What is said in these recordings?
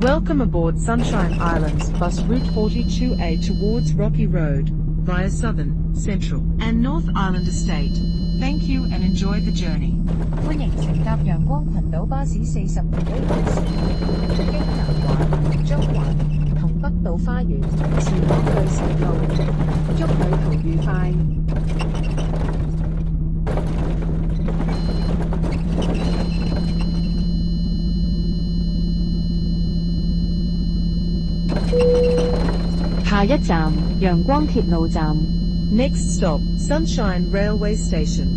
Welcome aboard Sunshine Islands bus route 42A towards Rocky Road, via Southern, Central, and North Island Estate. Thank you and enjoy the journey. 歡迎乘搭陽光群島巴士42幾號線，經南環、中環同北島花園前往巨城路，祝旅途愉快。下一站陽光鐵路站。Next stop, Sunshine Railway Station.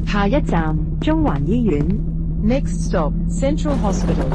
下一站中環醫院。Next stop, Central Hospital.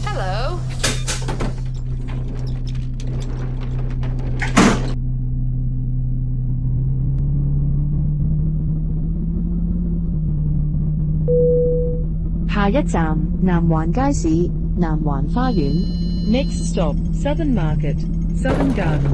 Hello.「下一站南環街市南環花園。Next stop, Southern Market, Southern Garden.